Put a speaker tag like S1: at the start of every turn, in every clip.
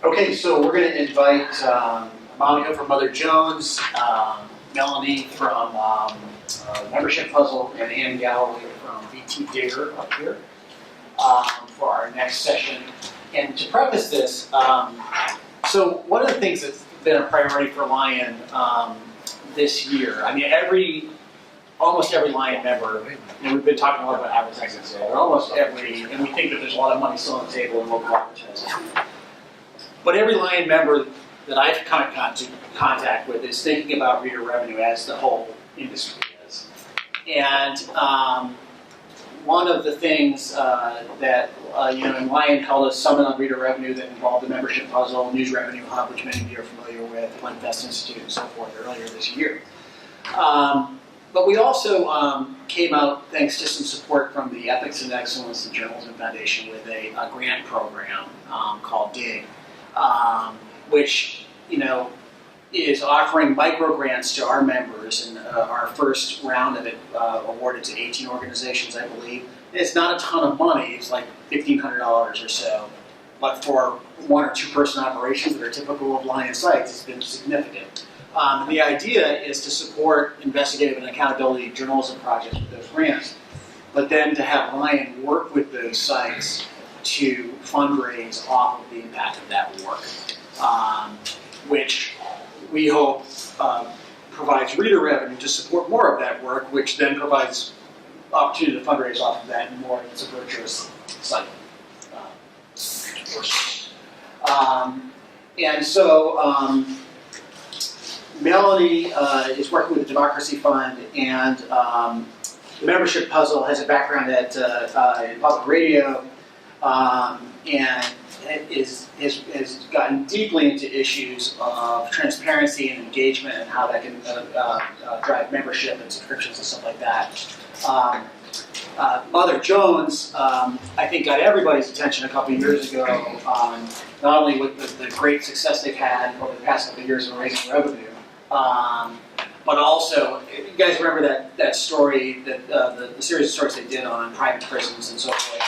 S1: Okay, so we're going to invite Monika from Mother Jones, Melanie from Membership Puzzle, and Ann Galloway from BT Digger up here for our next session. And to preface this, so one of the things that's been a priority for Lion this year, I mean, almost every Lion member, and we've been talking a lot about advertising today, but almost every, and we think that there's a lot of money still on the table in local advertising. But every Lion member that I've come into contact with is thinking about reader revenue as the whole industry is. And one of the things that in Lion called us Summit on Reader Revenue that involved the Membership Puzzle, News Revenue Hub, which many of you are familiar with, One Best Institute, and so forth earlier this year. But we also came out, thanks to some support from the Ethics and Excellence and Journalism Foundation, with a grant program called DIG, which is offering micro grants to our members, and our first round of it awarded to 18 organizations, I believe. And it's not a ton of money; it's like $1,500 or so. But for one or two person operations that are typical of Lion sites, it's been significant. And the idea is to support investigative and accountability journalism projects with those grants, but then to have Lion work with those sites to fundraise off of the impact of that work, which we hope provides reader revenue to support more of that work, which then provides opportunity to fundraise off of that, and more it's a virtuous cycle. And so Melanie is working with the Democracy Fund, and the Membership Puzzle has a background in public radio, and has gotten deeply into issues of transparency and engagement and how that can drive membership and subscriptions and stuff like that. Mother Jones, I think, got everybody's attention a couple of years ago, not only with the great success they've had over the past couple of years in raising revenue, but also, you guys remember that story, the series of stories they did on private prisons and so forth,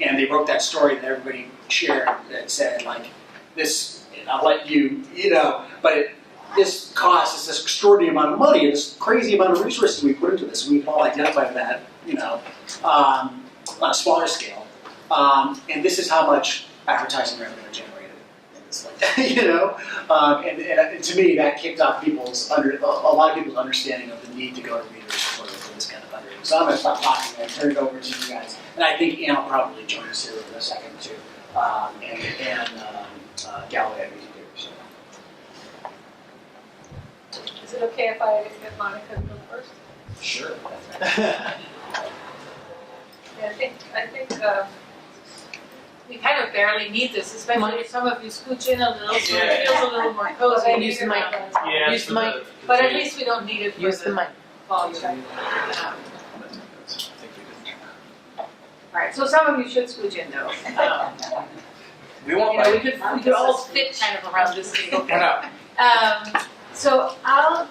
S1: and they wrote that story that everybody shared that said, like, this, I'll let you, but this costs this extraordinary amount of money, this crazy amount of resources we put into this, and we can all identify that, on a smaller scale. And this is how much advertising revenue generated. And to me, that kicked off a lot of people's understanding of the need to go to readers for this kind of fundraising. So I'm going to stop talking and turn it over to you guys. And I think Ann will probably join us here in a second too, and Galloway at BT Digger.
S2: Is it okay if I get Monika to go first?
S1: Sure.
S2: Yeah, I think we kind of barely need this, especially if some of you scooch in a little, so it feels a little more cozy.
S3: Use the mic. Use the mic.
S2: But at least we don't need it for
S3: Use the mic.
S2: volume. All right, so some of you should scooch in though.
S1: We won't.
S2: We could all fit kind of around this table. So I'll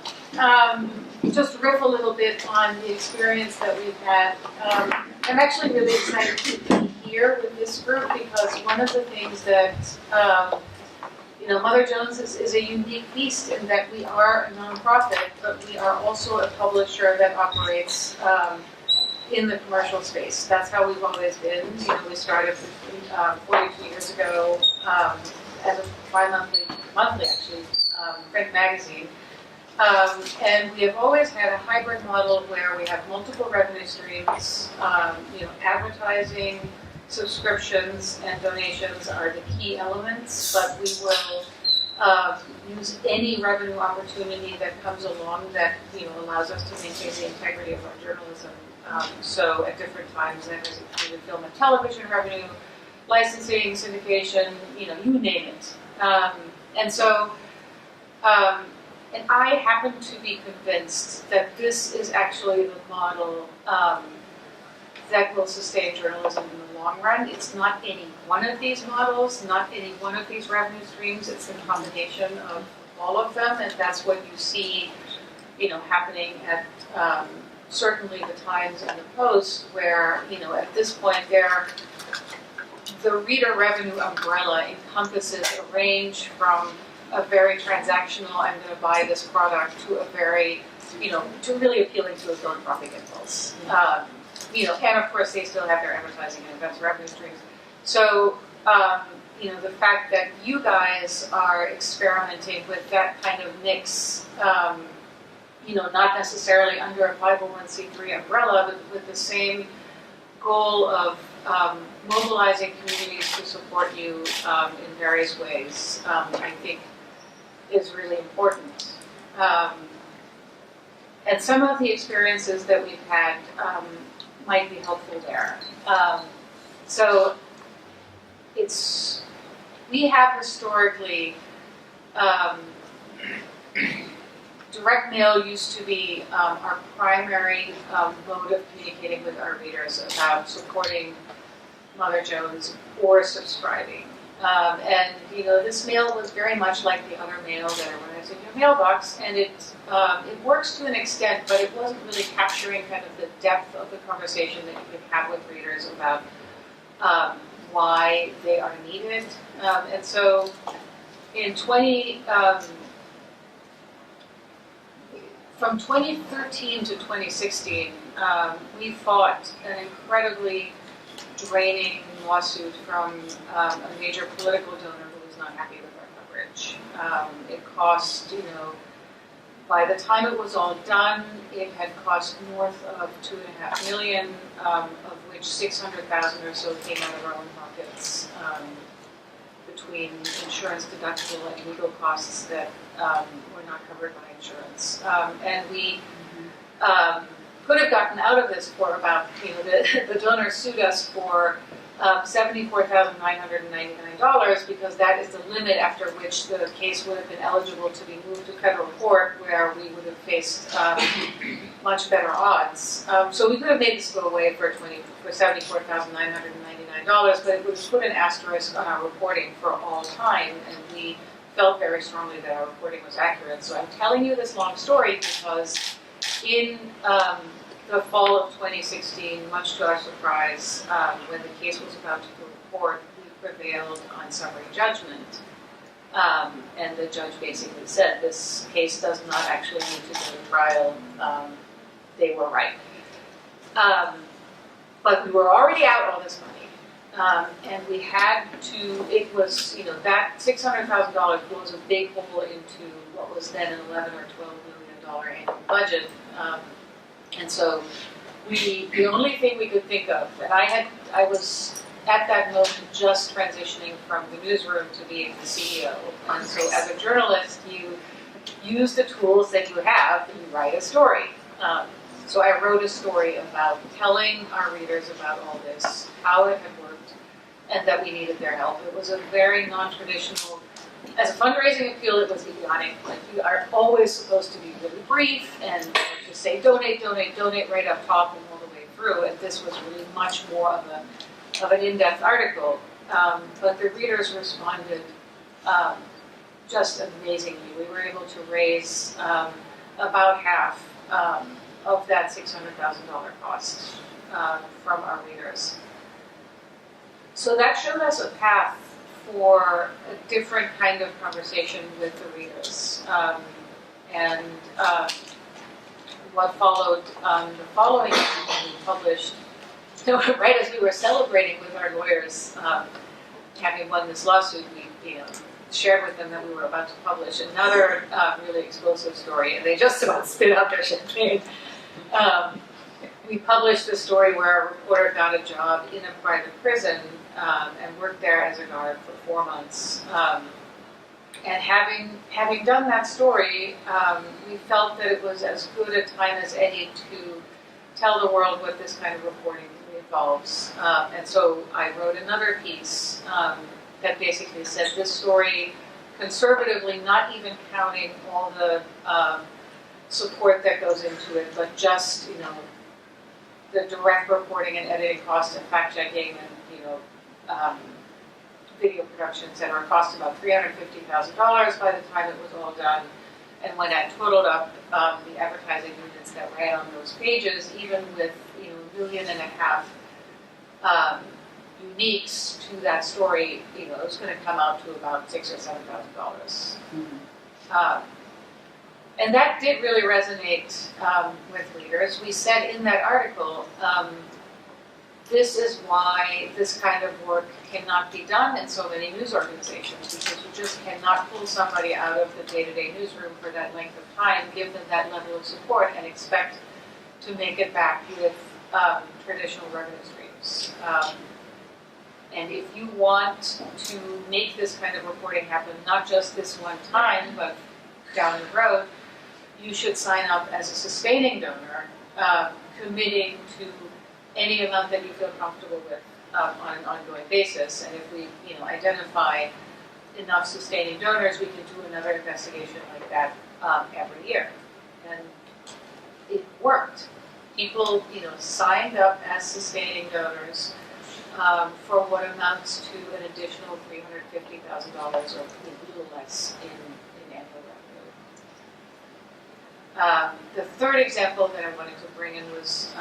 S2: just riff a little bit on the experience that we've had. I'm actually really excited to be here with this group because one of the things that Mother Jones is a unique beast in that we are a nonprofit, but we are also a publisher that operates in the commercial space. That's how we've always been. We started 42 years ago as a monthly actually, print magazine. And we have always had a hybrid model where we have multiple revenue streams. Advertising, subscriptions, and donations are the key elements, but we will use any revenue opportunity that comes along that allows us to maintain the integrity of our journalism. So at different times, that has included film and television revenue, licensing, syndication, you name it. And I happen to be convinced that this is actually the model that will sustain journalism in the long run. It's not any one of these models, not any one of these revenue streams. It's the combination of all of them, and that's what you see, happening at certainly the Times and the Post, where at this point they're the reader revenue umbrella encompasses a range from a very transactional, I'm going to buy this product, to a very, to really appealing to a philanthropic impulse. And of course they still have their advertising and events revenue streams. So, the fact that you guys are experimenting with that kind of mix, not necessarily under a 501c3 umbrella, but with the same goal of mobilizing communities to support you in various ways, I think is really important. And some of the experiences that we've had might be helpful there. So we have historically, direct mail used to be our primary mode of communicating with our readers about supporting Mother Jones or subscribing. And this mail was very much like the other mail that arrives in your mailbox, and it works to an extent, but it wasn't really capturing kind of the depth of the conversation that you could have with readers about why they are needed. And so in from 2013 to 2016, we fought an incredibly draining lawsuit from a major political donor who was not happy with our coverage. It cost, by the time it was all done, it had cost north of $2.5 million, of which $600,000 or so came out of our own pockets, between insurance deductible and legal costs that were not covered by insurance. And we could have gotten out of this for about, the donor sued us for $74,999, because that is the limit after which the case would have been eligible to be moved to federal court, where we would have faced much better odds. So we could have made this go away for $74,999, but it would have put an asterisk on our reporting for all time, and we felt very strongly that our reporting was accurate. So I'm telling you this long story because in the fall of 2016, much to our surprise, when the case was about to go to court, we prevailed on summary judgment. And the judge basically said, this case does not actually need to go to trial. They were right. But we were already out all this money. And we had to, it was, that $600,000 was a big hole into what was then an $11 or $12 million annual budget. And so the only thing we could think of, and I was at that moment just transitioning from the newsroom to being the CEO. And so as a journalist, you use the tools that you have and you write a story. So I wrote a story about telling our readers about all this, how it had worked, and that we needed their help. It was a very non-traditional, as a fundraising appeal, it was idiotic. Like, you are always supposed to be really brief and to say donate, donate, donate right up top and all the way through. And this was really much more of an in-depth article. But the readers responded just amazingly. We were able to raise about half of that $600,000 cost from our readers. So that showed us a path for a different kind of conversation with the readers. And what followed the following year when we published, right as we were celebrating with our lawyers having won this lawsuit, we shared with them that we were about to publish another really explosive story, and they just about spit out their champagne. We published a story where a reporter got a job in a private prison and worked there as a guard for 4 months. And having done that story, we felt that it was as good a time as any to tell the world what this kind of reporting involves. And so I wrote another piece that basically said this story, conservatively, not even counting all the support that goes into it, but just the direct reporting and editing costs and fact checking and video production, etc., cost about $350,000 by the time it was all done. And when I totaled up the advertising units that ran on those pages, even with $1.5 million uniques to that story, you know, it was going to come out to about $6,000 or $7,000. And that did really resonate with readers. We said in that article, this is why this kind of work cannot be done in so many news organizations, because you just cannot pull somebody out of the day-to-day newsroom for that length of time, give them that level of support, and expect to make it back with traditional revenue streams. And if you want to make this kind of reporting happen, not just this one time, but down the road, you should sign up as a sustaining donor, committing to any amount that you feel comfortable with on an ongoing basis. And if we, you know, identify enough sustaining donors, we can do another investigation like that every year. And it worked. People, you know, signed up as sustaining donors for what amounts to an additional $350,000 or a little less in annual revenue. The third example that I wanted to bring in was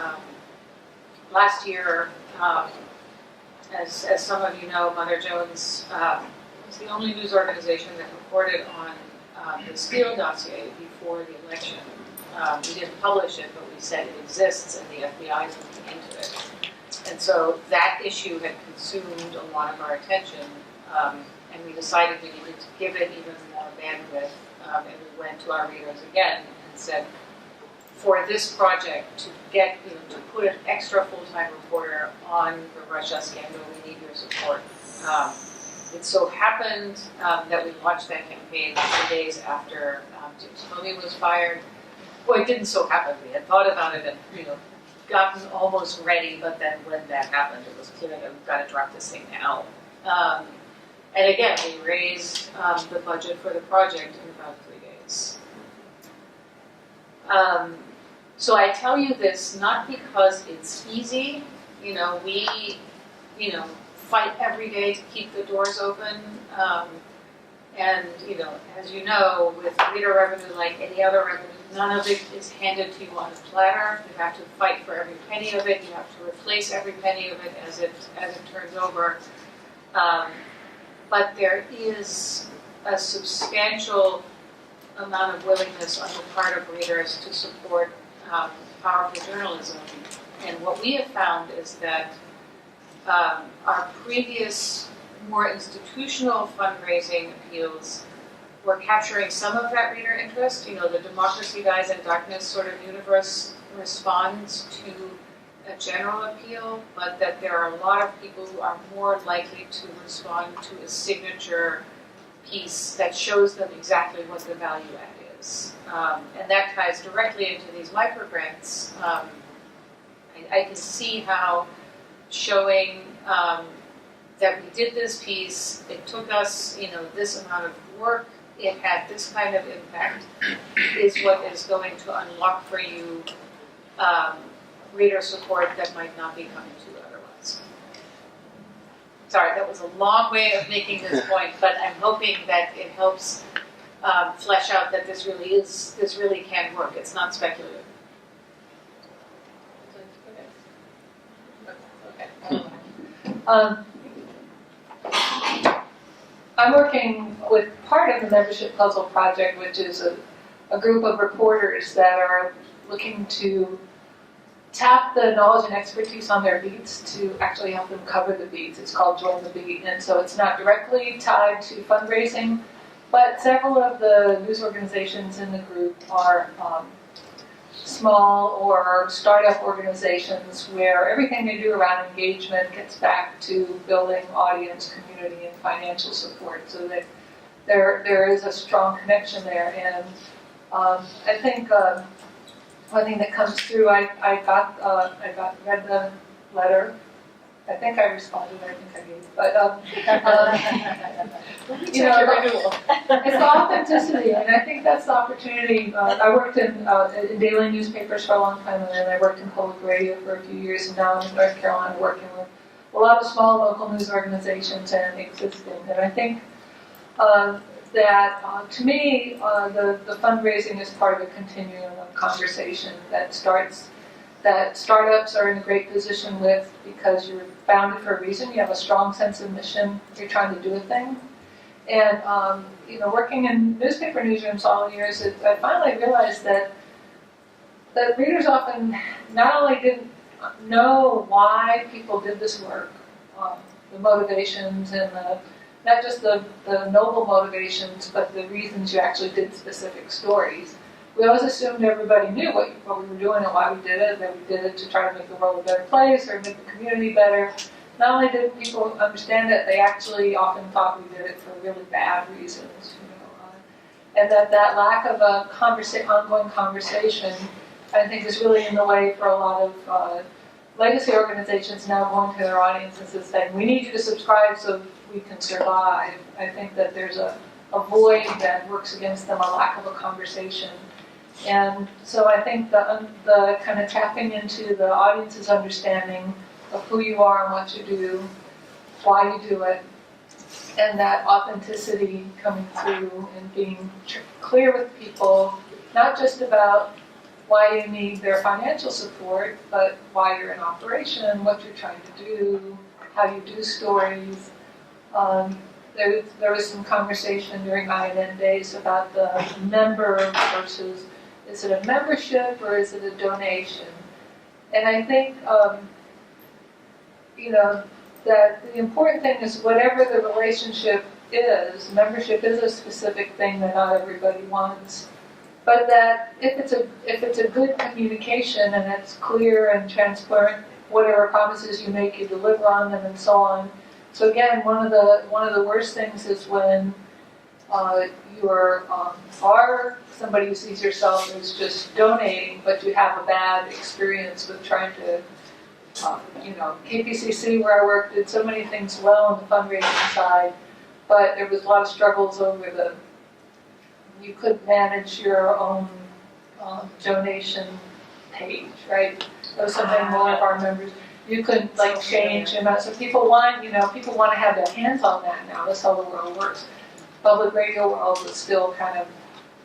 S2: last year, as some of you know, Mother Jones was the only news organization that reported on the Steele dossier before the election. We didn't publish it, but we said it exists and the FBI is looking into it. And so that issue had consumed a lot of our attention, and we decided we needed to give it even more bandwidth, and we went to our readers again and said, for this project, to get, you know, to put an extra full-time reporter on the Russia scandal, we need your support. It so happened that we launched that campaign 2 days after Jim Comey was fired. Well, it didn't so happen. We had thought about it and, you know, gotten almost ready, but then when that happened, it was clear that we've got to drop this thing now. And again, we raised the budget for the project in about 3 days. So I tell you this not because it's easy. You know, we, you know, fight every day to keep the doors open. And, you know, as you know, with reader revenue, like any other revenue, none of it is handed to you on a platter. You have to fight for every penny of it. You have to replace every penny of it as it turns over. But there is a substantial amount of willingness on the part of readers to support powerful journalism. And what we have found is that our previous more institutional fundraising appeals were capturing some of that reader interest. You know, the Democracy Dies in Darkness sort of universe responds to a general appeal, but that there are a lot of people who are more likely to respond to a signature piece that shows them exactly what the value add is. And that ties directly into these microgrants. I can see how showing that we did this piece, it took us, you know, this amount of work, it had this kind of impact, is what is going to unlock for you reader support that might not be coming to you otherwise. Sorry, that was a long way of making this point, but I'm hoping that it helps flesh out that this really can work. It's not speculative.
S3: I'm working with part of the Membership Puzzle Project, which is a group of reporters that are looking to tap the knowledge and expertise on their beats to actually help them cover the beats. It's called Join the Beat, and so it's not directly tied to fundraising, but several of the news organizations in the group are small or startup organizations where everything they do around engagement gets back to building audience, community, and financial support, so that there is a strong connection there. And I think one thing that comes through, I read the letter. I think I responded. I think I did. But you know, it's the authenticity, and I think that's the opportunity. I worked in daily newspapers for a long time, and then I worked in public radio for a few years, and now I'm in North Carolina working with a lot of small local news organizations and existing. And I think that to me, the fundraising is part of a continuum of conversation that starts that startups are in a great position with because you're founded for a reason. You have a strong sense of mission. You're trying to do a thing. And working in newspaper newsrooms all the years, I finally realized that readers often not only didn't know why people did this work, the motivations and not just the noble motivations, but the reasons you actually did specific stories. We always assumed everybody knew what we were doing and why we did it, that we did it to try to make the world a better place or make the community better. Not only did people understand it, they actually often thought we did it for really bad reasons. And that lack of a ongoing conversation, I think, is really in the way for a lot of legacy organizations now going to their audiences and saying, we need you to subscribe so we can survive. I think that there's a void that works against them, a lack of a conversation. And so I think the kind of tapping into the audience's understanding of who you are and what you do, why you do it, and that authenticity coming through and being clear with people, not just about why you need their financial support, but why you're in operation, what you're trying to do, how you do stories. There was some conversation during INN days about the member versus, is it a membership or is it a donation? And I think, that the important thing is whatever the relationship is, membership is a specific thing that not everybody wants. But that if it's a good communication and it's clear and transparent, whatever promises you make, you deliver on them and so on. So again, one of the worst things is when you are somebody who sees yourself as just donating, but you have a bad experience with trying to, KPCC where I worked did so many things well on the fundraising side, but there was a lot of struggles over you couldn't manage your own donation page, right? That was something more of our members. You couldn't change amount. So people want to have their hands on that now. That's how the world works. Public radio world is still kind of,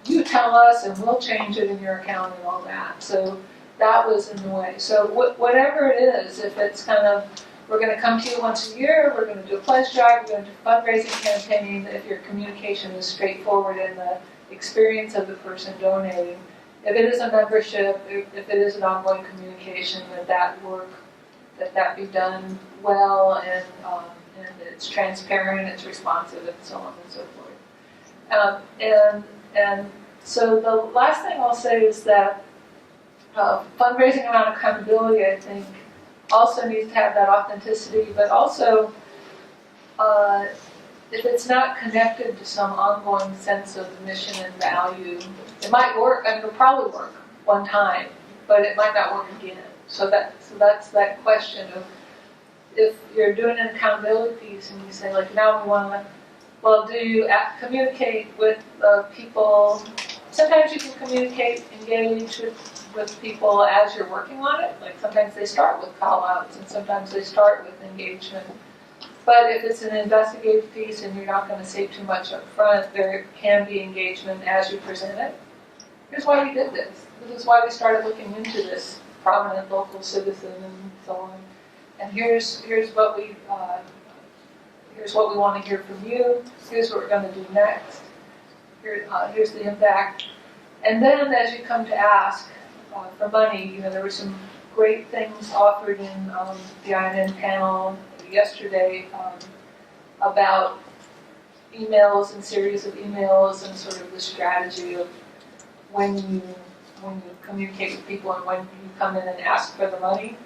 S3: you tell us and we'll change it in your account and all that. So that was in the way. So whatever it is, if it's kind of, we're going to come to you once a year, we're going to do a pledge drive, we're going to do a fundraising campaign, if your communication is straightforward in the experience of the person donating. If it is a membership, if it is an ongoing communication, that be done well and it's transparent, it's responsive, and so on and so forth. And so the last thing I'll say is that fundraising around accountability, I think, also needs to have that authenticity, but also if it's not connected to some ongoing sense of mission and value, it might work, it'll probably work one time, but it might not work again. So that's that question of, if you're doing an accountability piece and you say, now we want to, well, do you communicate with people? Sometimes you can engage with people as you're working on it. Sometimes they start with call-outs and sometimes they start with engagement. But if it's an investigative piece and you're not going to say too much up front, there can be engagement as you present it. Here's why we did this. This is why we started looking into this prominent local citizen and so on. And here's what we want to hear from you. Here's what we're going to do next. Here's the impact. And then as you come to ask for money, there were some great things offered in the INN panel yesterday about emails and series of emails and sort of the strategy of when you communicate with people and when you come in and ask for the money.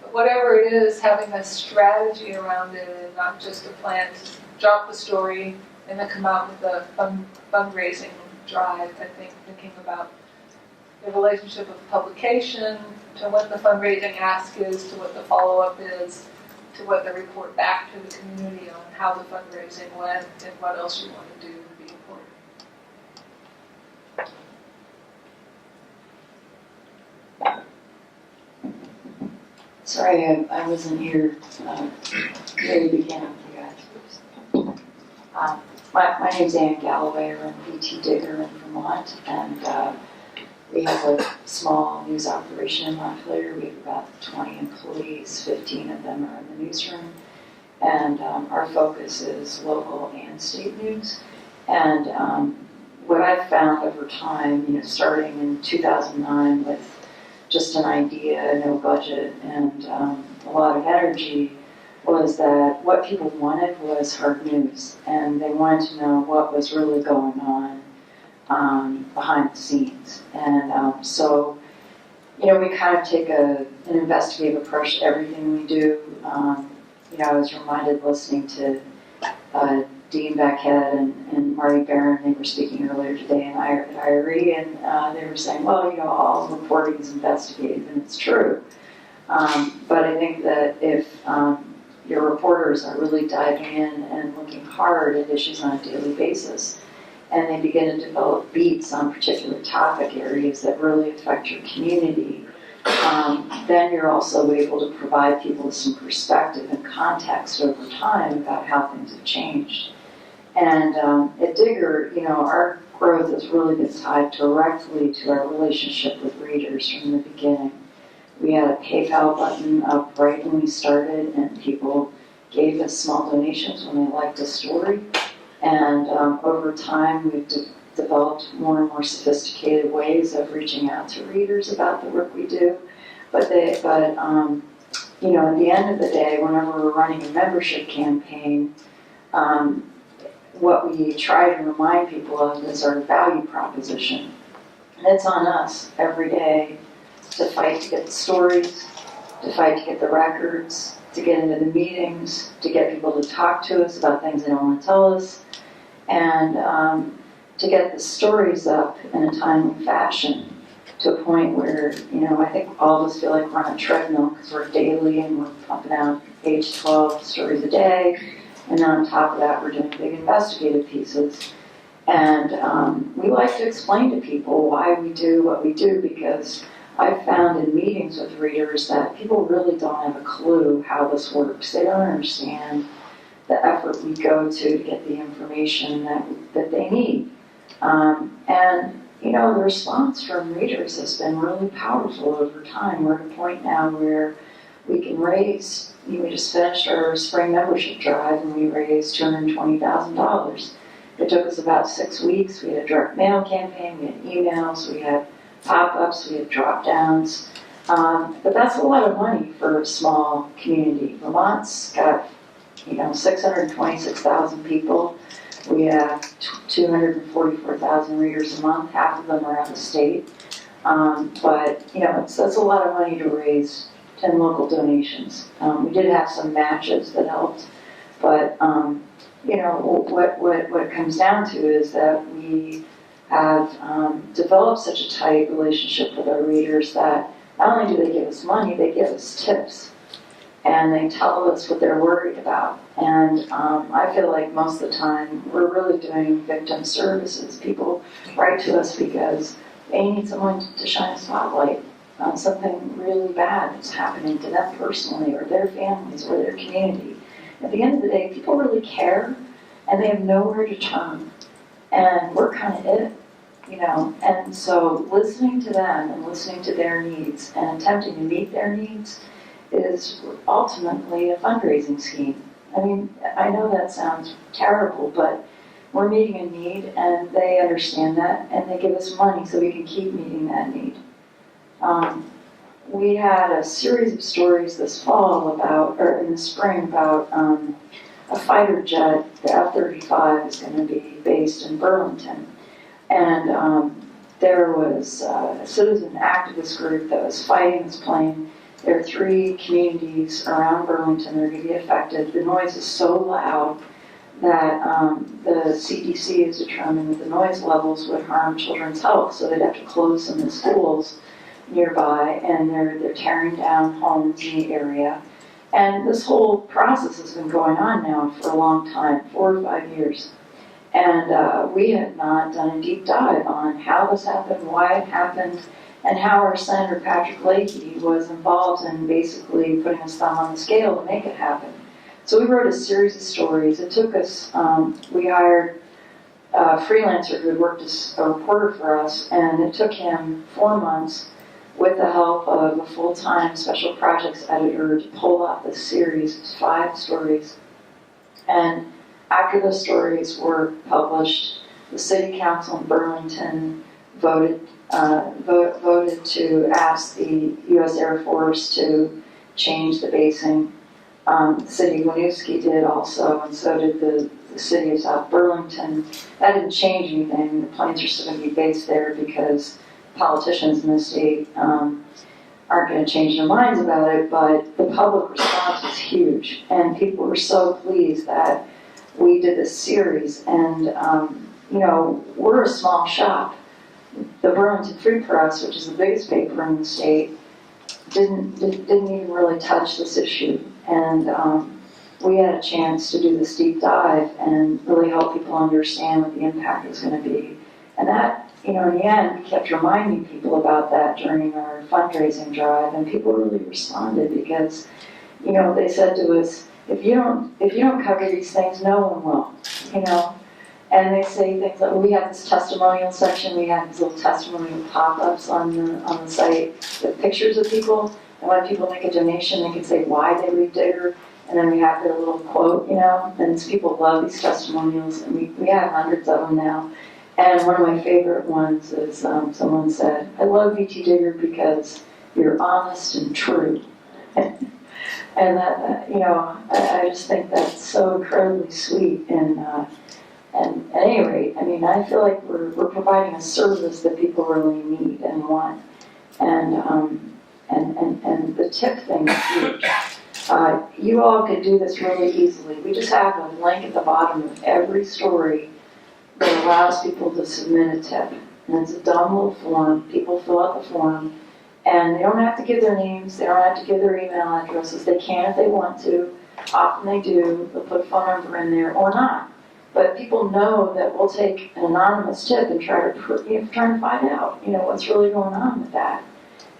S3: But whatever it is, having a strategy around it and not just a plan to drop the story and then come out with a fundraising drive, I think, thinking about the relationship of publication to what the fundraising ask is, to what the follow-up is, to what the report back to the community on how the fundraising went and what else you want to do would be important.
S4: Sorry, I wasn't here very beginning, you guys. My name's Ann Galloway. I run BT Digger in Vermont, and We have a small news operation in Montpelier. We have about 20 employees, 15 of them are in the newsroom. And our focus is local and state news. And what I've found over time, starting in 2009 with just an idea, no budget, and a lot of energy, was that what people wanted was hard news. And they wanted to know what was really going on behind the scenes. And so, we kind of take an investigative approach to everything we do. I was reminded listening to Dean Backhead and Marty Barron, they were speaking earlier today in IRE, and they were saying, well, all reporting is investigative, and it's true. But I think that if your reporters are really diving in and looking hard at issues on a daily basis, and they begin to develop beats on particular topic areas that really affect your community, then you're also able to provide people with some perspective and context over time about how things have changed. And at Digger, our growth has really been tied directly to our relationship with readers from the beginning. We had a PayPal button up right when we started, and people gave us small donations when they liked a story. And over time, we've developed more and more sophisticated ways of reaching out to readers about the work we do. But at the end of the day, whenever we're running a membership campaign, what we try to remind people of is our value proposition. And it's on us every day to fight to get the stories, to fight to get the records, to get into the meetings, to get people to talk to us about things they don't want to tell us, and to get the stories up in a timely fashion to a point where, I think all of us feel like we're on a treadmill because we're daily and we're pumping out 8 to 12 stories a day. And then on top of that, we're doing big investigative pieces. And we like to explain to people why we do what we do, because I've found in meetings with readers that people really don't have a clue how this works. They don't understand the effort we go to get the information that they need. And the response from readers has been really powerful over time. We're at a point now where we can raise, we just finished our spring membership drive and we raised $220,000. It took us about 6 weeks. We had a direct mail campaign, we had emails, we had pop-ups, we had drop-downs. But that's a lot of money for a small community. Vermont's got 626,000 people. We have 244,000 readers a month. Half of them are out of state. But that's a lot of money to raise 10 local donations. We did have some matches that helped, but what it comes down to is that we have developed such a tight relationship with our readers that not only do they give us money, they give us tips. And they tell us what they're worried about. And I feel like most of the time we're really doing victim services. People write to us because they need someone to shine a spotlight on something really bad that's happening to them personally or their families or their community. At the end of the day, people really care and they have nowhere to turn. And we're kind of it, And so listening to them and listening to their needs and attempting to meet their needs is ultimately a fundraising scheme. I mean, I know that sounds terrible, but we're meeting a need and they understand that and they give us money so we can keep meeting that need. We had a series of stories this fall or in the spring about a fighter jet, the F-35 is going to be based in Burlington. And there was a citizen activist group that was fighting this plane. There are 3 communities around Burlington that are going to be affected. The noise is so loud that the CDC has determined that the noise levels would harm children's health, so they'd have to close some of the schools nearby, and they're tearing down homes in the area. And this whole process has been going on now for a long time, 4 or 5 years. And we have not done a deep dive on how this happened, why it happened, and how our Senator Patrick Leahy was involved in basically putting his thumb on the scale to make it happen. So we wrote a series of stories. It took us, we hired freelancer who had worked as a reporter for us, and it took him 4 months with the help of a full-time special projects editor to pull off this series. It was 5 stories. And after the stories were published, the city council in Burlington voted to ask the U.S. Air Force to change the basing. The city of Winooski did also, and so did the city of South Burlington. That didn't change anything. The planes are still going to be based there because politicians in the state aren't going to change their minds about it, but the public response was huge, and people were so pleased that we did this series. And we're a small shop. The Burlington Free Press, which is the biggest paper in the state, didn't even really touch this issue, and we had a chance to do this deep dive and really help people understand what the impact is going to be. And that, in the end, we kept reminding people about that during our fundraising drive, and people really responded because, they said to us, if you don't cover these things, no one will, And they say things like, we have this testimonial section, we have these little testimonial pop-ups on the site with pictures of people, and when people make a donation, they can say why they read Digger, and then we have their little quote, and people love these testimonials, and we have hundreds of them now. And one of my favorite ones is someone said, I love V.T. Digger because you're honest and true. And that, I just think that's so incredibly sweet. And at any rate, I feel like we're providing a service that people really need and want. And the tip thing is huge. You all could do this really easily. We just have a link at the bottom of every story that allows people to submit a tip. And it's a dumb little form. People fill out the form, and they don't have to give their names, they don't have to give their email addresses. They can if they want to. Often they do. They'll put a phone number in there or not. But people know that we'll take an anonymous tip and try to find out, what's really going on with that.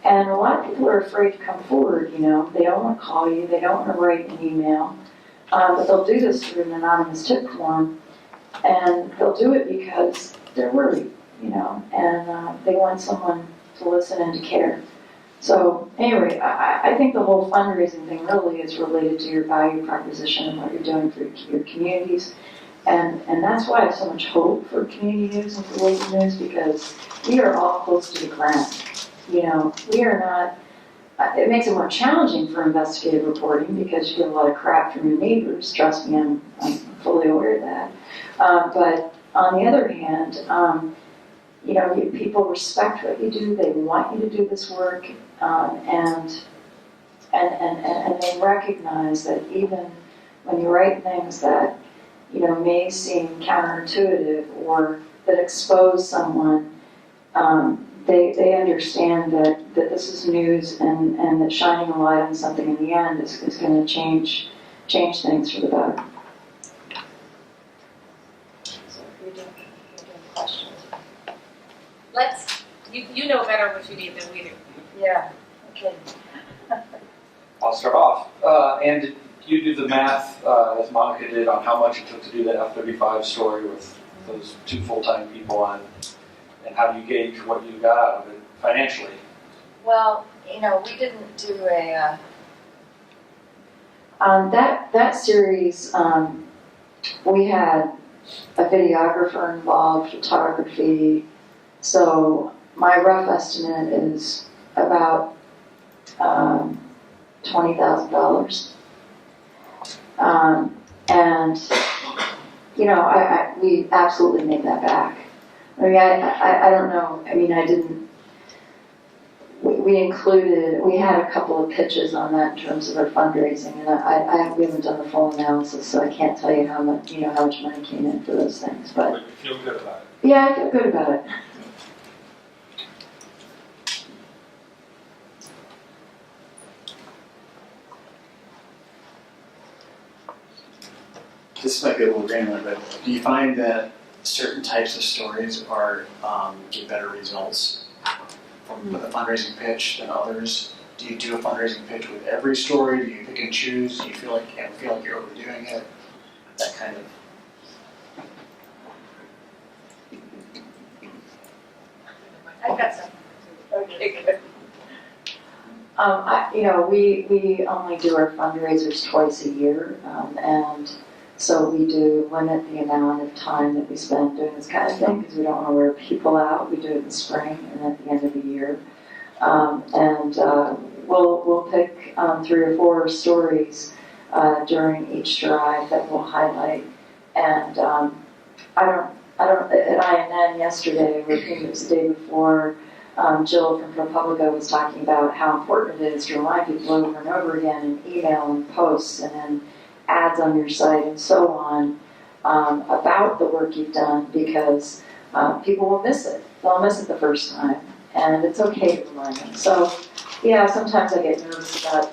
S4: And a lot of people are afraid to come forward, They don't want to call you, they don't want to write an email. But they'll do this through an anonymous tip form. And they'll do it because they're worried, and they want someone to listen and to care. So anyway, I think the whole fundraising thing really is related to your value proposition and what you're doing for your communities. And that's why I have so much hope for community news and for local news, because we are all close to the ground. We are not, it makes it more challenging for investigative reporting because you get a lot of crap from your neighbors. Trust me, I'm fully aware of that. But on the other hand, people respect what you do. They want you to do this work, and they recognize that even when you write things that may seem counterintuitive or that expose someone, they understand that this is news and that shining a light on something in the end is going to change things for the better.
S2: So you're doing questions. You know better what you need than we do.
S3: Yeah, okay.
S5: I'll start off. And did you do the math, as Monika did, on how much it took to do that F-35 story with those 2 full-time people on, and how do you gauge what you got out of it financially?
S6: Well, we didn't do a.
S4: That series, we had a videographer involved, photography. So my rough estimate is about $20,000. And we absolutely made that back. I don't know. I didn't. We had a couple of pitches on that in terms of our fundraising, and we haven't done the full analysis, so I can't tell you how much money came in for those things. But
S5: you feel good about it?
S4: Yeah, I feel good about it.
S1: This might be a little granular, but do you find that certain types of stories get better results with a fundraising pitch than others? Do you do a fundraising pitch with every story? Do you pick and choose? Do you feel like you're overdoing it? That kind of.
S2: I got some.
S3: Okay, good.
S4: We only do our fundraisers twice a year, and so we do limit the amount of time that we spend doing this kind of thing because we don't want to wear people out. We do it in the spring and at the end of the year, we'll pick 3 or 4 stories during each drive that we'll highlight. And at INN yesterday, or maybe it was the day before, Jill from ProPublica was talking about how important it is to remind people over and over again in email and posts and then ads on your site and so on about the work you've done, because people will miss it. They'll miss it the first time, and it's okay to remind them. So, yeah, sometimes I get nervous about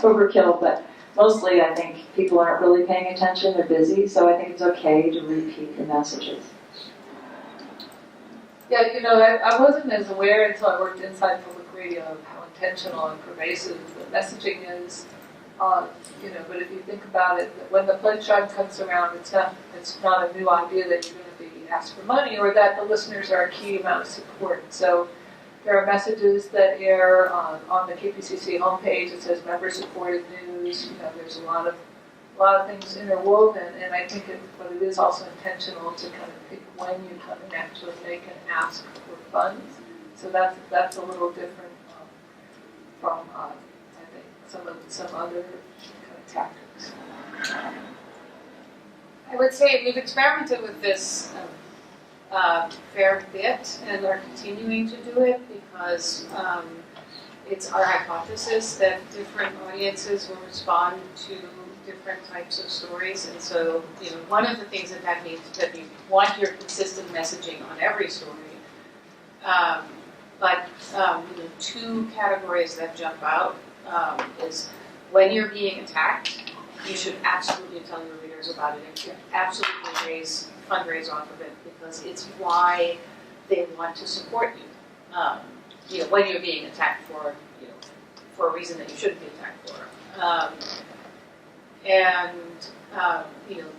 S4: overkill, but mostly I think people aren't really paying attention. They're busy, so I think it's okay to repeat the messages.
S3: Yeah, I wasn't as aware until I worked inside public radio of how intentional and pervasive the messaging is. But if you think about it, when the pledge drive comes around, it's not a new idea that you're going to be asked for money or that the listeners are a key amount of support. So there are messages that air on the KPCC homepage. It says member-supported news. There's a lot of things interwoven, and I think but it is also intentional to kind of pick when you come and actually make an ask for funds. So that's a little different from I think some other kind of tactics.
S2: I would say we've experimented with this fair bit and are continuing to do it because it's our hypothesis that different audiences will respond to different types of stories. And so, one of the things that means that we want your consistent messaging on every story. But 2 categories that jump out is when you're being attacked, you should absolutely tell your readers about it and should absolutely fundraise off of it because it's why they want to support you. When you're being attacked for a reason that you shouldn't be attacked for.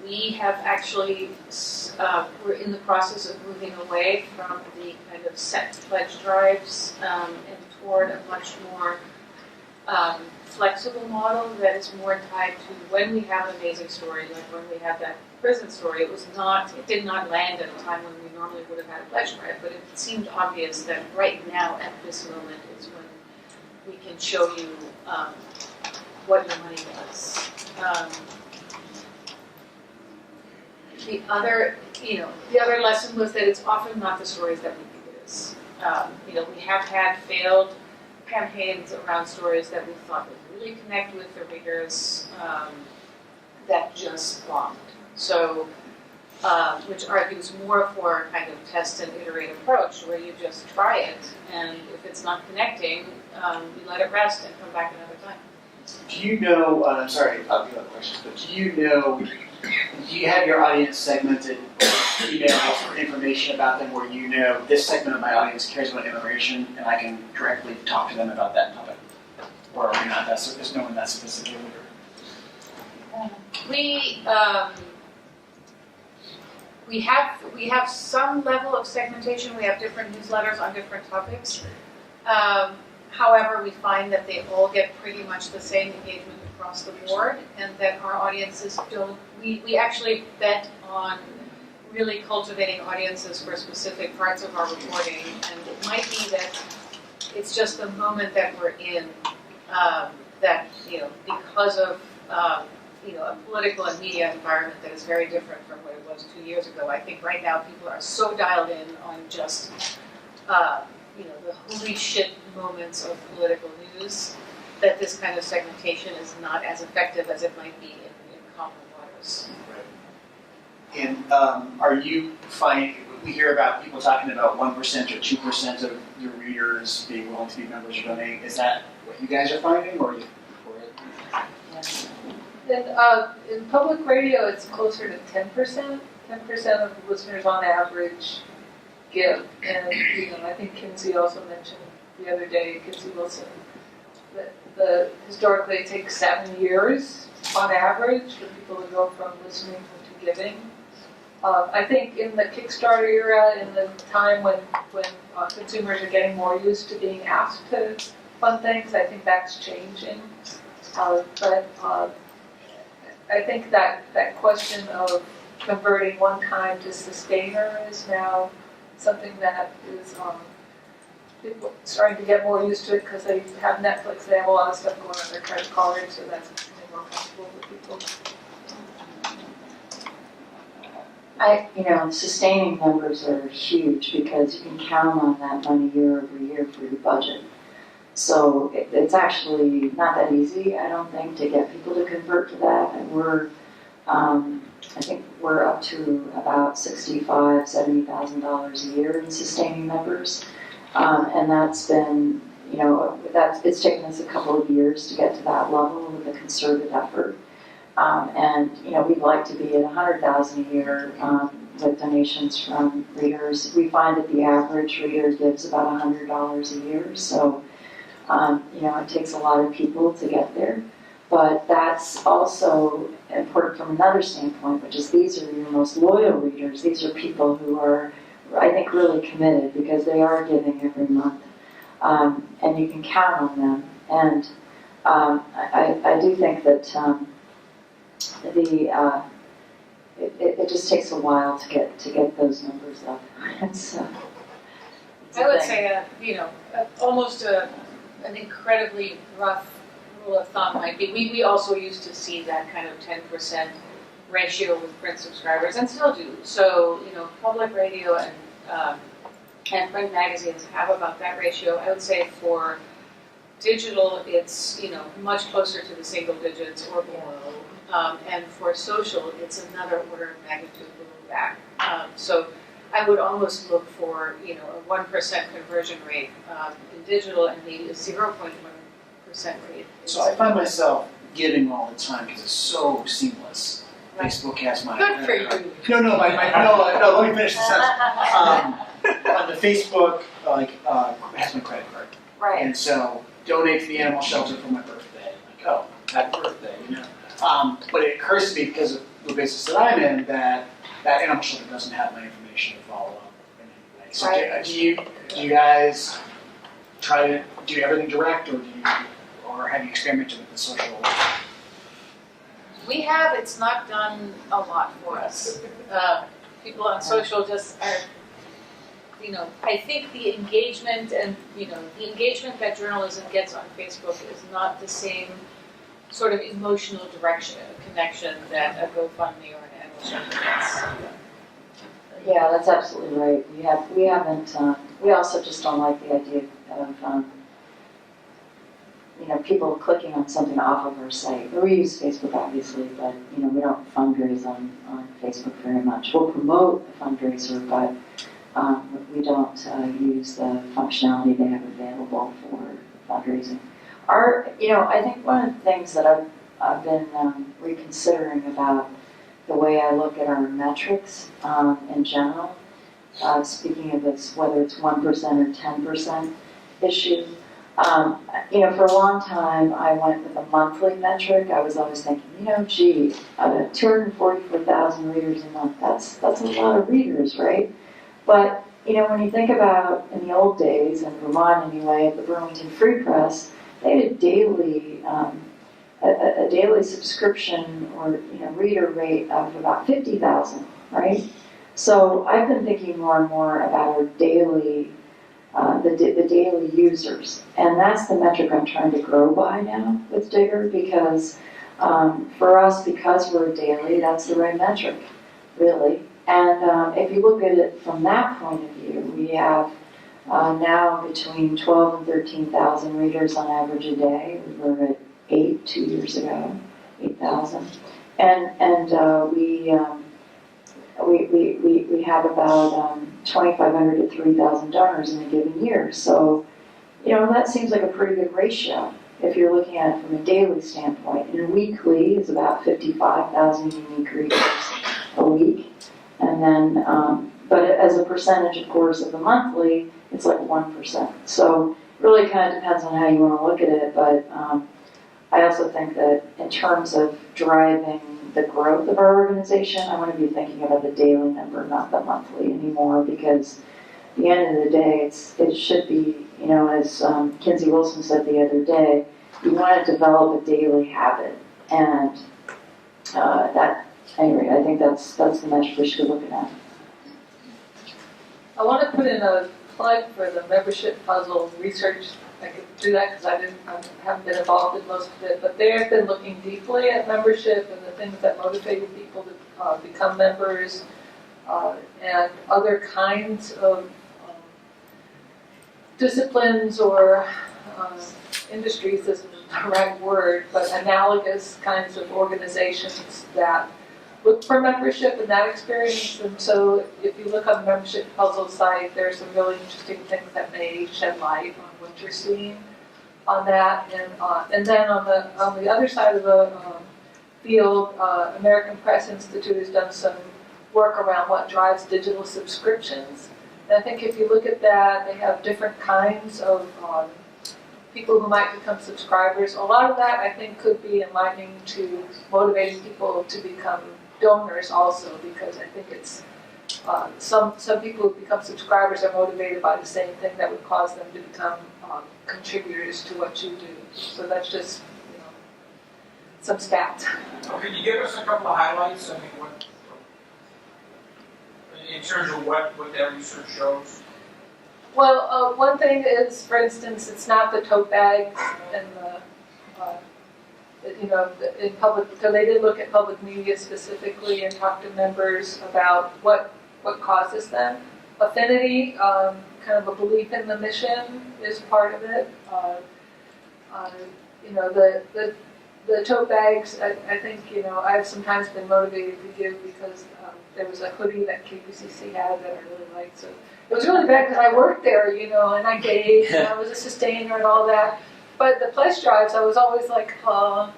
S2: We have actually, we're in the process of moving away from the kind of set pledge drives and toward a much more flexible model that is more tied to when we have an amazing story, like when we had that prison story. It did not land at a time when we normally would have had a pledge drive, but it seemed obvious that right now at this moment is when we can show you what your money does. The other lesson was that it's often not the stories that we think it is. We have had failed campaigns around stories that we thought would really connect with the readers that just bombed. So, which argues more for a kind of test and iterate approach where you just try it, and if it's not connecting, you let it rest and come back another time.
S1: Do you know, I'm sorry, I'll give other questions, but do you have your audience segmented emails or information about them where this segment of my audience cares about immigration and I can directly talk to them about that topic? Or are we not is no one that sophisticated? We have some level of segmentation. We have different newsletters on different topics. However, we find that they all get pretty much the same engagement across the board, and that our audiences don't. We actually bet on really cultivating audiences for specific parts of our reporting, and it might be that it's just the moment that we're in that because of a political and media environment that is very different from what it was 2 years ago. I think right now people are so dialed in on just the holy shit moments of political news that this kind of segmentation is not as effective as it might be in common waters. Right. And are you finding, we hear about people talking about 1% or 2% of your readers being willing to be members or donate. Is that what you guys are finding, or?
S3: In public radio, it's closer to 10%. 10% of listeners on average give. And I think Kinsey also mentioned the other day, Kinsey Wilson, that historically it takes 7 years on average for people to go from listening to giving. I think in the Kickstarter era, in the time when consumers are getting more used to being asked to fund things, I think that's changing. But I think that question of converting one time to sustainer is now something that is people starting to get more used to it because they have Netflix, they have a lot of stuff going on their credit card, so that's becoming more comfortable for people.
S4: Sustaining numbers are huge because you can count on that money year over year for your budget. So it's actually not that easy, I don't think, to get people to convert to that. And I think we're up to about $65,000, $70,000 a year in sustaining members. And that's been, it's taken us a couple of years to get to that level with a concerted effort. We'd like to be at $100,000 a year with donations from readers. We find that the average reader gives about $100 a year, so it takes a lot of people to get there. But that's also important from another standpoint, which is these are your most loyal readers. These are people who are, I think, really committed because they are giving every month, and you can count on them. And I do think that it just takes a while to get those numbers up.
S2: I would say, almost an incredibly rough rule of thumb might be, we also used to see that kind of 10% ratio with print subscribers, and still do. So, public radio and print magazines have about that ratio. I would say for digital, it's, much closer to the single digits or below. And for social, it's another order of magnitude below that. So I would almost look for, a 1% conversion rate in digital and maybe a 0.1% rate.
S1: So I find myself giving all the time because it's so seamless.
S2: Right.
S1: Facebook has my
S2: Good for you.
S1: No, let me finish the sentence. On the Facebook, it has my credit card.
S6: Right.
S1: And so, donate to the animal shelter for my birthday. Like, oh, happy birthday, But it occurs to me because of the business that I'm in that animal shelter doesn't have my information to follow up in any way. So
S6: Right.
S1: do you guys try to do everything direct, or have you experimented with the social?
S2: We have, it's not done a lot for us. People on social just are, I think the engagement and, the engagement that journalism gets on Facebook is not the same sort of emotional connection that a GoFundMe or an animal shelter gets.
S4: Yeah, that's absolutely right. We haven't. We also just don't like the idea of people clicking on something off of our site. We use Facebook obviously, but we don't fundraise on Facebook very much. We'll promote the fundraiser, but we don't use the functionality they have available for fundraising. I think one of the things that I've been reconsidering about the way I look at our metrics in general, speaking of this, whether it's 1% or 10% issue, for a long time I went with a monthly metric. I was always thinking, 244,000 readers a month, that's a lot of readers, right? But, when you think about in the old days, in Vermont anyway, at the Burlington Free Press, they had a daily subscription or reader rate of about 50,000, right? So I've been thinking more and more about our daily, the daily users, and that's the metric I'm trying to grow by now with Digger because for us, because we're daily, that's the right metric, really. And if you look at it from that point of view, we have now between 12 and 13,000 readers on average a day. We were at 8 2 years ago, 8,000, and we have about 2,500 to 3,000 donors in a given year. So, that seems like a pretty good ratio if you're looking at it from a daily standpoint. And weekly is about 55,000 unique readers a week, and then but as a percentage, of course, of the monthly, it's like 1%. So it really kind of depends on how you want to look at it, but I also think that in terms of driving the growth of our organization, I want to be thinking about the daily number, not the monthly anymore, because at the end of the day, it should be, as Kinsey Wilson said the other day, you want to develop a daily habit, and anyway, I think that's the metric we should be looking at.
S3: I want to put in a plug for the membership puzzle research. I could do that because I haven't been involved in most of it, but they have been looking deeply at membership and the things that motivated people to become members and other kinds of disciplines or industries isn't the right word, but analogous kinds of organizations that look for membership and that experience. And so if you look on the membership puzzle site, there's some really interesting things that may shed light on what you're seeing on that. And then on the other side of the field, American Press Institute has done some work around what drives digital subscriptions. And I think if you look at that, they have different kinds of people who might become subscribers. A lot of that, I think, could be enlightening to motivating people to become donors also, because I think it's some people who become subscribers are motivated by the same thing that would cause them to become contributors to what you do. So that's just some stats.
S7: Can you give us a couple of highlights? I mean, what in terms of what that research shows?
S3: Well, one thing is, for instance, it's not the tote bags and in public, so they did look at public media specifically and talk to members about what causes them. Affinity, kind of a belief in the mission is part of it. The tote bags, I think, I've sometimes been motivated to give because there was a hoodie that KPCC had that I really liked. So it was really bad because I worked there, and I gave, and I was a sustainer and all that. But the pledge drives, I was always like, I've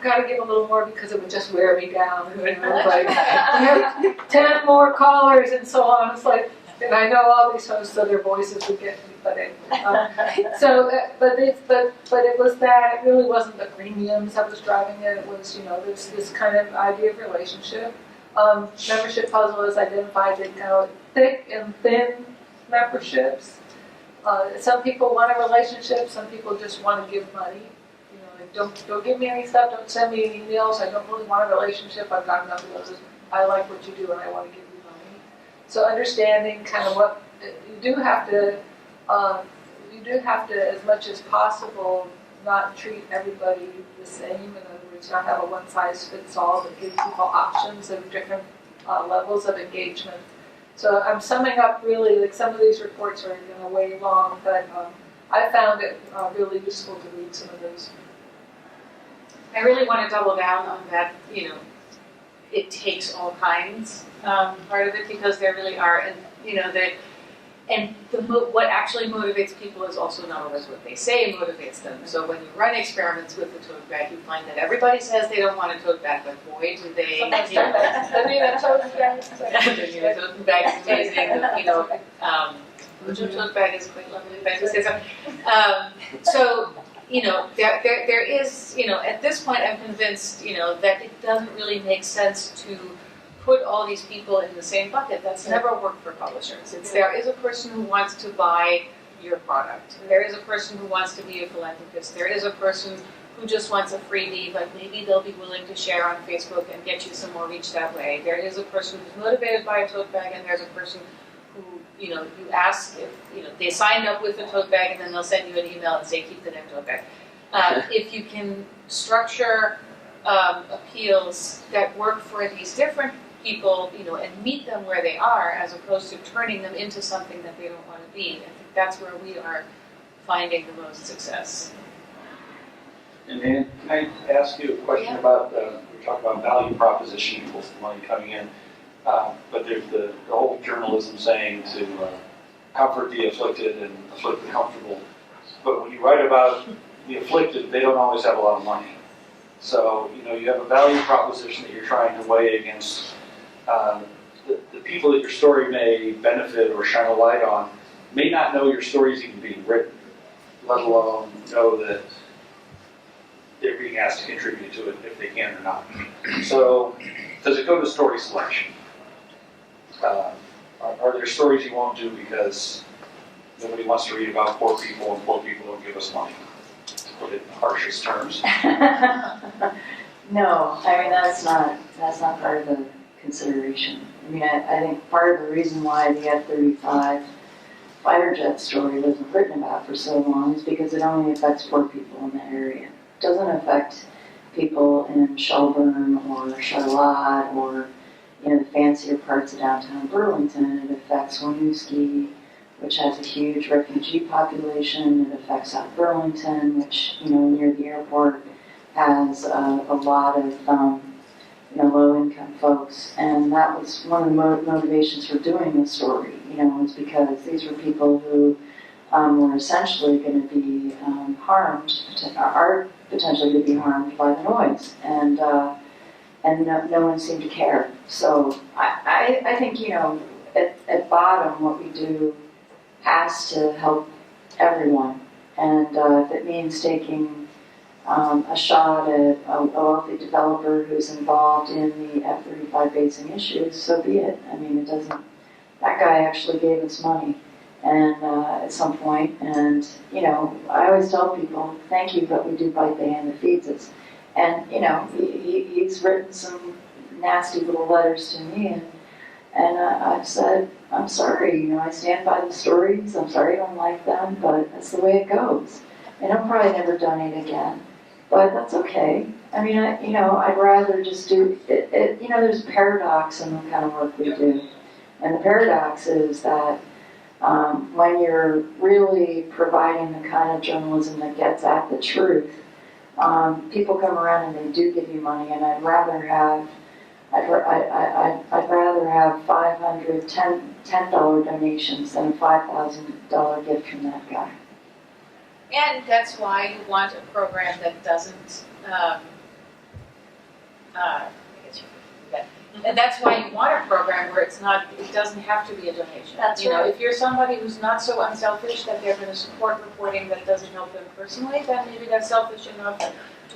S3: got to give a little more because it would just wear me down. Like, I have 10 more callers and so on. It's like, and I know all these hosts, so their voices would get me. But it was that. It really wasn't the premiums that was driving it. It was, this kind of idea of relationship. Membership puzzle is identified in kind of thick and thin memberships. Some people want a relationship. Some people just want to give money. Like don't give me any stuff. Don't send me any emails. I don't really want a relationship. I've got enough of those. I like what you do, and I want to give you money. So understanding kind of what you do have to, as much as possible, not treat everybody the same. In other words, not have a one-size-fits-all, but give people options of different levels of engagement. So I'm summing up really, like some of these reports are way long, but I found it really useful to read some of those.
S2: I really want to double down on that, it takes all kinds part of it, because there really are, and what actually motivates people is also not always what they say motivates them. So when you run experiments with the tote bag, you find that everybody says they don't want a tote bag, but boy, do they.
S3: Sometimes I need a tote bag.
S2: The tote bag is amazing. The tote bag is quite lovely. If I just say so. There is, at this point I'm convinced, that it doesn't really make sense to put all these people in the same bucket. That's never worked for publishers. There is a person who wants to buy your product. There is a person who wants to be a philanthropist. There is a person who just wants a freebie, but maybe they'll be willing to share on Facebook and get you some more reach that way. There is a person who's motivated by a tote bag, and there's a person who, you ask if, they signed up with a tote bag, and then they'll send you an email and say, keep the damn tote bag. If you can structure appeals that work for these different people, and meet them where they are, as opposed to turning them into something that they don't want to be, I think that's where we are finding the most success.
S5: And Ann, can I ask you a question about, we're talking about value proposition, people's money coming in, but there's the whole journalism saying to comfort the afflicted and afflict the comfortable. But when you write about the afflicted, they don't always have a lot of money. So, you have a value proposition that you're trying to weigh against the people that your story may benefit or shine a light on may not know your story's even being written, let alone know that they're being asked to contribute to it if they can or not. So, does it go to story selection? Are there stories you won't do because nobody wants to read about poor people and poor people don't give us money? To put it in the harshest terms.
S4: No, I mean, that's not part of the consideration. I mean, I think part of the reason why the F-35 fighter jet story wasn't written about for so long is because it only affects poor people in that area. It doesn't affect people in Shelburne or Charlotte or, the fancier parts of downtown Burlington. It affects Winooski, which has a huge refugee population. It affects South Burlington, which, near the airport has a lot of, low-income folks. And that was one of the motivations for doing this story, was because these were people who were essentially going to be harmed, are potentially going to be harmed by the noise. And no one seemed to care. So I think, at bottom, what we do has to help everyone. And if it means taking a shot at a wealthy developer who's involved in the F-35 basing issues, so be it. I mean, that guy actually gave us money and at some point, and, I always tell people, thank you, but we do bite the hand that feeds us. And, he's written some nasty little letters to me, and I've said, I'm sorry, I stand by the stories, I'm sorry I don't like them, but that's the way it goes. And I'll probably never donate again, but that's okay. I mean, I'd rather just do it. There's a paradox in the kind of work we do. And the paradox is that when you're really providing the kind of journalism that gets at the truth, people come around and they do give you money, and I'd rather have $500, $10 donations than a $5,000 gift from that guy.
S2: And that's why you want a program that doesn't, and that's why you want a program where it doesn't have to be a donation.
S6: That's right.
S2: If you're somebody who's not so unselfish that they're going to support reporting that doesn't help them personally, then maybe they're selfish enough to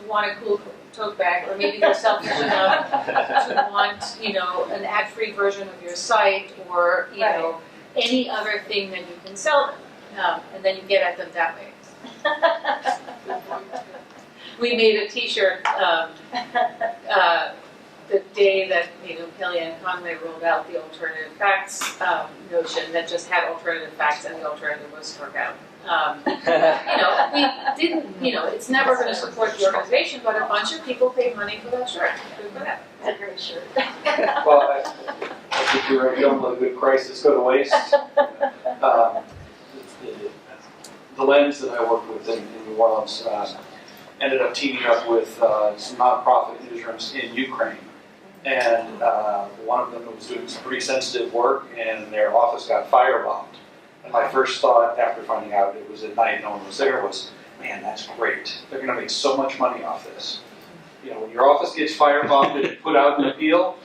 S2: want a cool tote bag, or maybe they're selfish enough to want, an ad-free version of your site, or, any other thing that you can sell them, and then you get at them that way. We made a T-shirt the day that Kellyanne Conway rolled out the alternative facts notion that just had alternative facts and the alternative was struck out. We didn't. It's never going to support the organization, but a bunch of people paid money for that shirt. Good for them.
S6: It's a great shirt.
S5: Well, I think you're right. Don't let a good crisis go to waste. The lens that I worked with in New Orleans ended up teaming up with some nonprofit newsrooms in Ukraine. And one of them was doing some pretty sensitive work, and their office got firebombed. And my first thought after finding out it was at night, no one was there, was, man, that's great. They're going to make so much money off this. When your office gets firebombed and put out an appeal,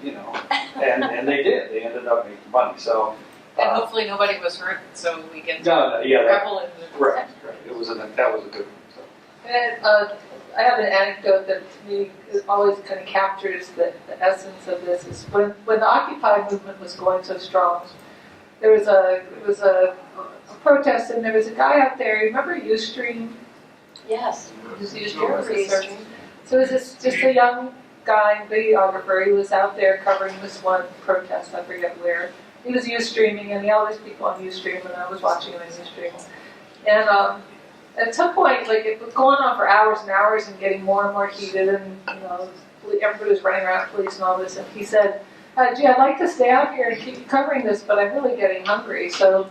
S5: and they did. They ended up making money. So.
S2: And hopefully nobody was hurt, so we get to revel in the...
S5: Right. That was a good one. So.
S3: And I have an anecdote that to me always kind of captures the essence of this. Is when the Occupy movement was going so strong, there was a protest, and there was a guy out there. Remember Ustream?
S6: Yes.
S3: Ustream. So it was just a young guy, videographer. He was out there covering this one protest. I forget where. He was Ustreaming, and he always people on Ustream, and I was watching him on Ustream. And at some point, it was going on for hours and hours and getting more and more heated, and everybody was running around police and all this. And he said, "Gee, I'd like to stay out here and keep covering this, but I'm really getting hungry." So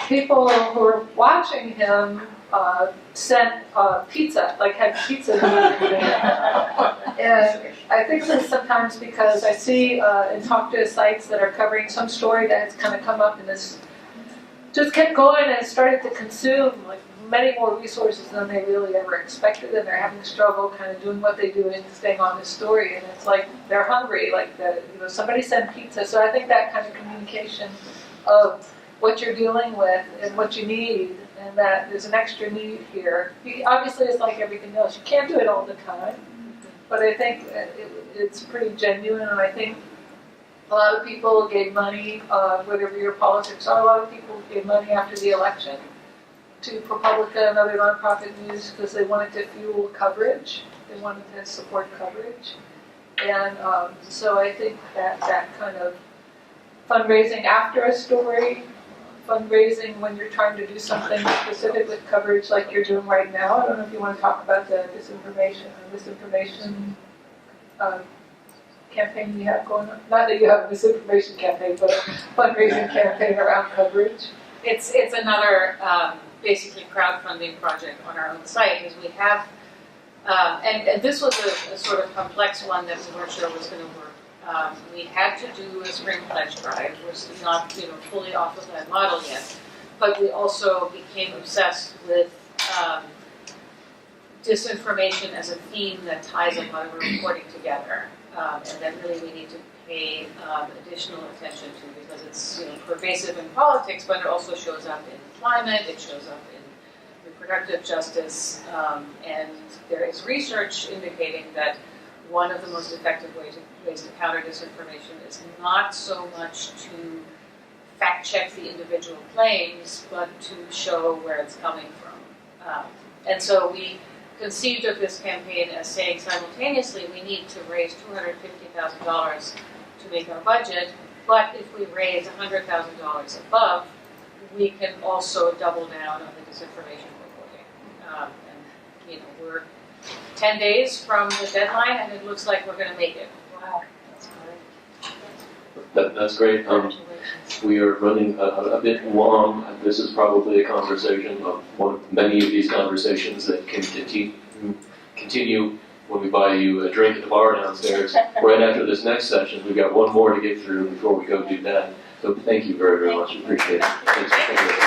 S3: people who were watching him sent pizza, had pizza. And I think this is sometimes because I see and talk to sites that are covering some story that has kind of come up, and this just kept going and started to consume many more resources than they really ever expected, and they're having struggle kind of doing what they do and staying on this story. And it's they're hungry, somebody sent pizza. So I think that kind of communication of what you're dealing with and what you need, and that there's an extra need here. Obviously, it's like everything else. You can't do it all the time. but I think it's pretty genuine, and I think a lot of people gave money, whatever your politics are, a lot of people gave money after the election to ProPublica and other nonprofit news because they wanted to fuel coverage. They wanted to support coverage. And so I think that kind of fundraising after a story, fundraising when you're trying to do something specific with coverage like you're doing right now. I don't know if you want to talk about the misinformation campaign you have going on. Not that you have a misinformation campaign, but a fundraising campaign around coverage.
S2: It's another basically crowdfunding project on our own site, is we have, and this was a sort of complex one that we weren't sure was going to work. We had to do a spring pledge drive. We're not, fully off of that model yet, but we also became obsessed with disinformation as a theme that ties a lot of our reporting together, and that really we need to pay additional attention to, because it's pervasive in politics, but it also shows up in climate, it shows up in reproductive justice, and there is research indicating that one of the most effective ways to counter disinformation is not so much to fact check the individual claims, but to show where it's coming from. And so we conceived of this campaign as saying simultaneously we need to raise $250,000 to make our budget, but if we raise $100,000 above, we can also double down on the disinformation reporting. And we're 10 days from the deadline, and it looks like we're going to make it.
S6: Wow, that's great.
S8: That's great. We are running a bit long. This is probably a conversation of one of many of these conversations that can continue when we buy you a drink at the bar downstairs. Right after this next session, we've got one more to get through before we go do that. So thank you very, very much. Appreciate it. Thanks for taking the time.